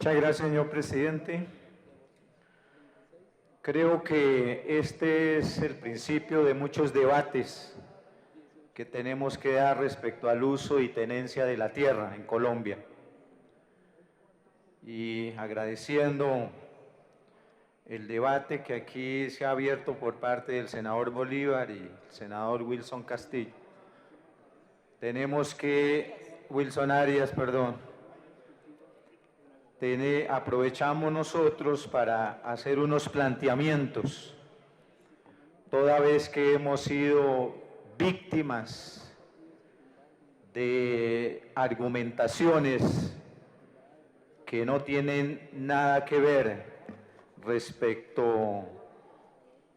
Muchas gracias, señor presidente. Creo que este es el principio de muchos debates que tenemos que dar respecto al uso y tenencia de la tierra en Colombia. Y agradeciendo el debate que aquí se ha abierto por parte del senador Bolívar y el senador Wilson Castillo. Wilson Arias, perdón. Aprovechamos nosotros para hacer unos planteamientos, toda vez que hemos sido víctimas de argumentaciones que no tienen nada que ver respecto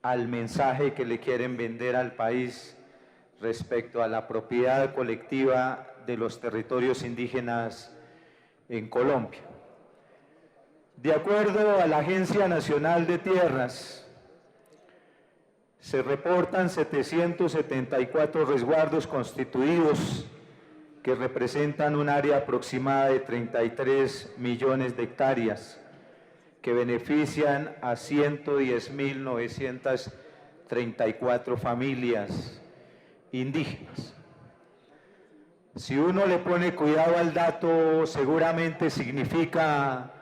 al mensaje que le quieren vender al país respecto a la propiedad colectiva de los territorios indígenas en Colombia. De acuerdo a la Agencia Nacional de Tierras, se reportan 774 resguardos constituidos que representan un área aproximada de 33 millones de hectáreas, que benefician a 110.934 familias indígenas. Si uno le pone cuidado al dato, seguramente significa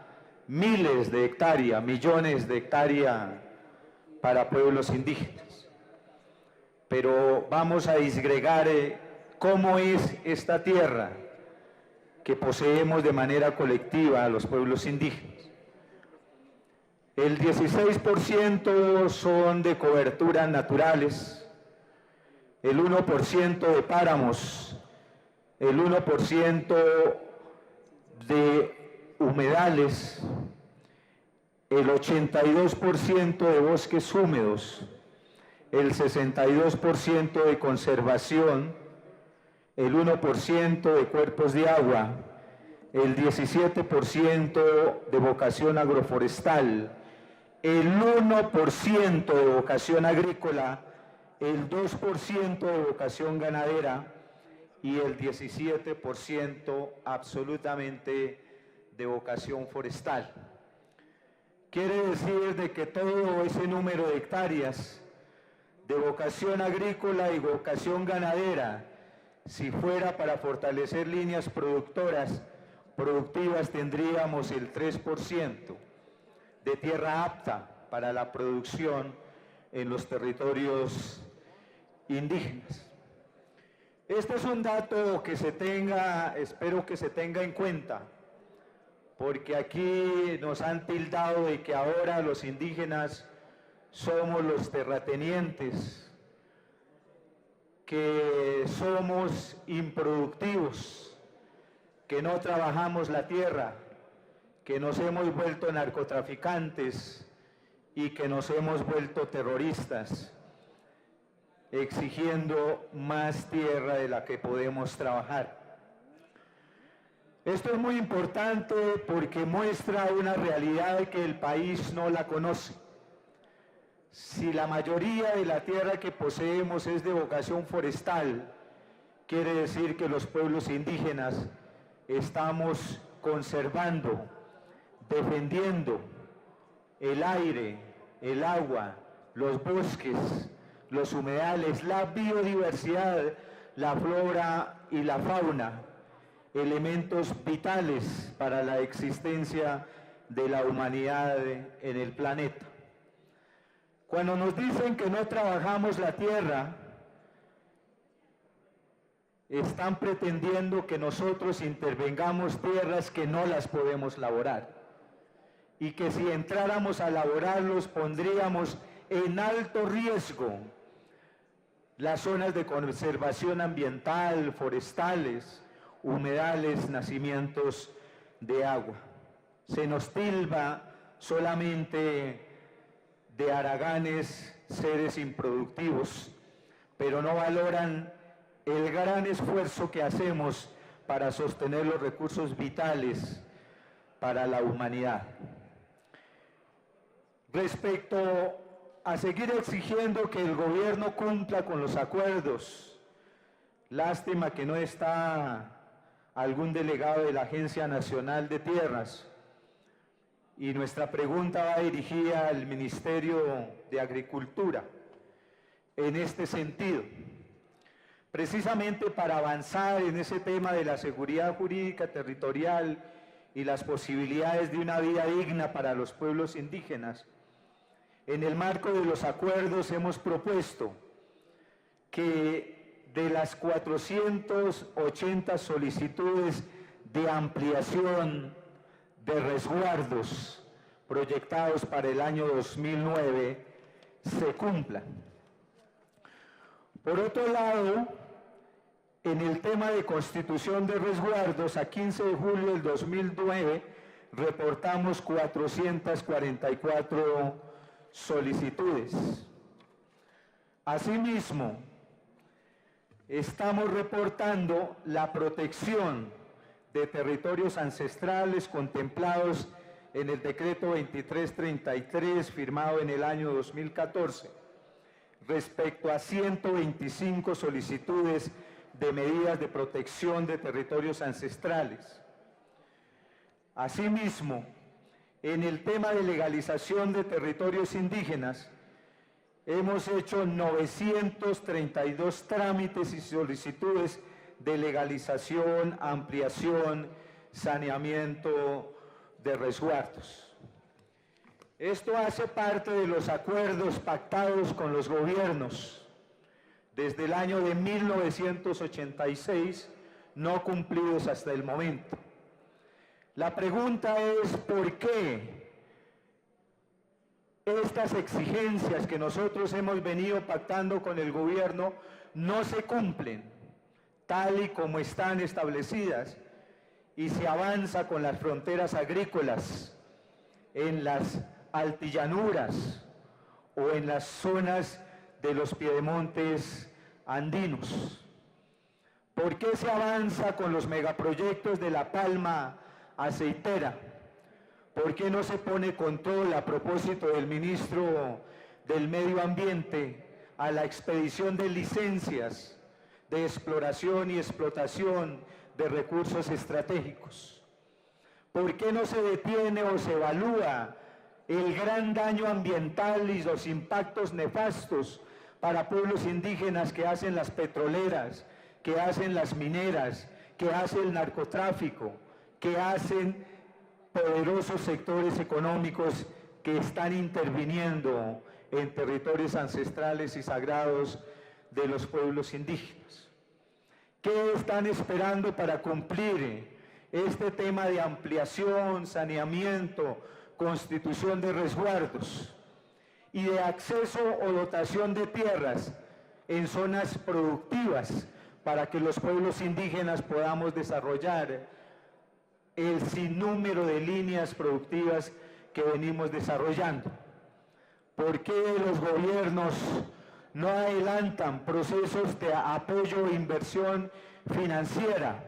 miles de hectáreas, millones de hectáreas para pueblos indígenas. Pero vamos a disgregar cómo es esta tierra que poseemos de manera colectiva a los pueblos indígenas. El 16% son de coberturas naturales, el 1% de páramos, el 1% de humedales, el 82% de bosques húmedos, el 62% de conservación, el 1% de cuerpos de agua, el 17% de vocación agroforestal, el 1% de vocación agrícola, el 2% de vocación ganadera y el 17% absolutamente de vocación forestal. Quiere decir de que todo ese número de hectáreas de vocación agrícola y vocación ganadera, si fuera para fortalecer líneas productivas, tendríamos el 3% de tierra apta para la producción en los territorios indígenas. Este es un dato que espero que se tenga en cuenta, porque aquí nos han tildado de que ahora los indígenas somos los terratenientes, que somos improductivos, que no trabajamos la tierra, que nos hemos vuelto narcotraficantes y que nos hemos vuelto terroristas, exigiendo más tierra de la que podemos trabajar. Esto es muy importante porque muestra una realidad que el país no la conoce. Si la mayoría de la tierra que poseemos es de vocación forestal, quiere decir que los pueblos indígenas estamos conservando, defendiendo el aire, el agua, los bosques, los humedales, la biodiversidad, la flora y la fauna, elementos vitales para la existencia de la humanidad en el planeta. Cuando nos dicen que no trabajamos la tierra, están pretendiendo que nosotros intervengamos tierras que no las podemos laborar y que si entráramos a laborarlos pondríamos en alto riesgo las zonas de conservación ambiental, forestales, humedales, nacimientos de agua. Se nos tilda solamente de haraganes, seres improductivos, pero no valoran el gran esfuerzo que hacemos para sostener los recursos vitales para la humanidad. Respecto a seguir exigiendo que el gobierno cumpla con los acuerdos, lástima que no está algún delegado de la Agencia Nacional de Tierras, y nuestra pregunta va dirigida al Ministerio de Agricultura en este sentido. Precisamente para avanzar en ese tema de la seguridad jurídica territorial y las posibilidades de una vida digna para los pueblos indígenas, en el marco de los acuerdos hemos propuesto que de las 480 solicitudes de ampliación de resguardos proyectados para el año 2009 se cumplan. Por otro lado, en el tema de constitución de resguardos, a 15 de julio del 2009 reportamos 444 solicitudes. Asimismo, estamos reportando la protección de territorios ancestrales contemplados en el decreto 2333 firmado en el año 2014 respecto a 125 solicitudes de medidas de protección de territorios ancestrales. Asimismo, en el tema de legalización de territorios indígenas, hemos hecho 932 trámites y solicitudes de legalización, ampliación, saneamiento de resguardos. Esto hace parte de los acuerdos pactados con los gobiernos desde el año de 1986, no cumplidos hasta el momento. La pregunta es, ¿por qué estas exigencias que nosotros hemos venido pactando con el gobierno no se cumplen tal y como están establecidas y se avanza con las fronteras agrícolas en las altillanuras o en las zonas de los piedemontes andinos? ¿Por qué se avanza con los megaproyectos de la palma aceitera? ¿Por qué no se pone control a propósito del ministro del Medio Ambiente a la expedición de licencias de exploración y explotación de recursos estratégicos? ¿Por qué no se detiene o se evalúa el gran daño ambiental y los impactos nefastos para pueblos indígenas que hacen las petroleras, que hacen las mineras, que hace el narcotráfico, que hacen poderosos sectores económicos que están interviniendo en territorios ancestrales y sagrados de los pueblos indígenas? ¿Qué están esperando para cumplir este tema de ampliación, saneamiento, constitución de resguardos y de acceso o dotación de tierras en zonas productivas para que los pueblos indígenas podamos desarrollar el sinnúmero de líneas productivas que venimos desarrollando? ¿Por qué los gobiernos no adelantan procesos de apoyo e inversión financiera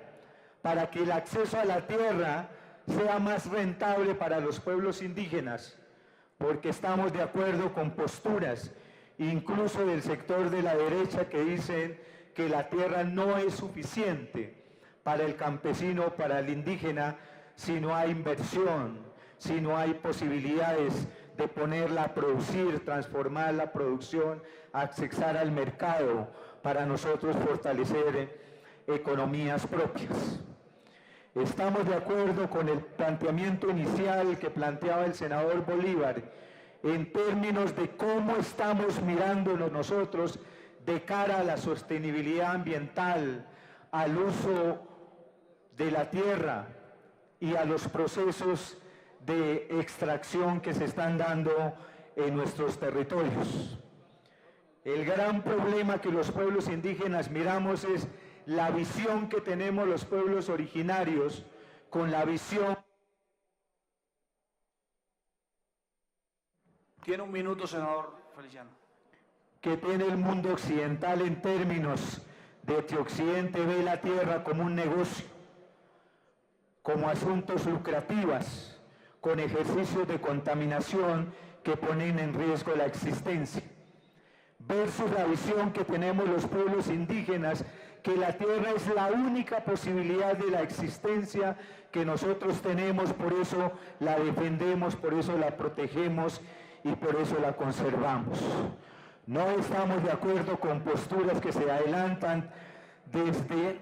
para que el acceso a la tierra sea más rentable para los pueblos indígenas? Porque estamos de acuerdo con posturas, incluso del sector de la derecha, que dicen que la tierra no es suficiente para el campesino, para el indígena, si no hay inversión, si no hay posibilidades de ponerla a producir, transformar la producción, accesar al mercado, para nosotros fortalecer economías propias. Estamos de acuerdo con el planteamiento inicial que planteaba el senador Bolívar en términos de cómo estamos mirándonos nosotros de cara a la sostenibilidad ambiental, al uso de la tierra y a los procesos de extracción que se están dando en nuestros territorios. El gran problema que los pueblos indígenas miramos es la visión que tenemos los pueblos originarios con la visión. Tiene un minuto, senador Feliciano. Que tiene el mundo occidental en términos de que Occidente ve la tierra como un negocio, como asuntos lucrativos, con ejercicios de contaminación que ponen en riesgo la existencia, versus la visión que tenemos los pueblos indígenas, que la tierra es la única posibilidad de la existencia que nosotros tenemos, por eso la defendemos, por eso la protegemos y por eso la conservamos. No estamos de acuerdo con posturas que se adelantan desde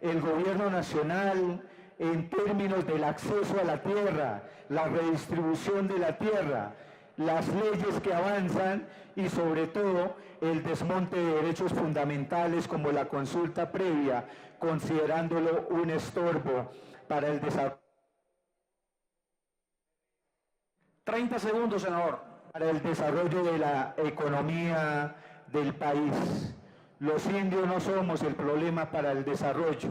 el gobierno nacional en términos del acceso a la tierra, la redistribución de la tierra, las leyes que avanzan y sobre todo el desmonte de derechos fundamentales como la consulta previa, considerándolo un estorbo para el desarrollo. 30 segundos, senador. Para el desarrollo de la economía del país. Los indios no somos el problema para el desarrollo.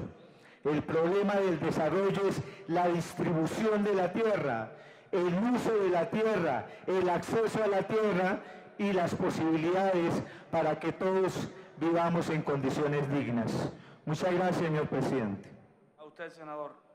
El problema del desarrollo es la distribución de la tierra, el uso de la tierra, el acceso a la tierra y las posibilidades para que todos vivamos en condiciones dignas. Muchas gracias, señor presidente. A usted, senador.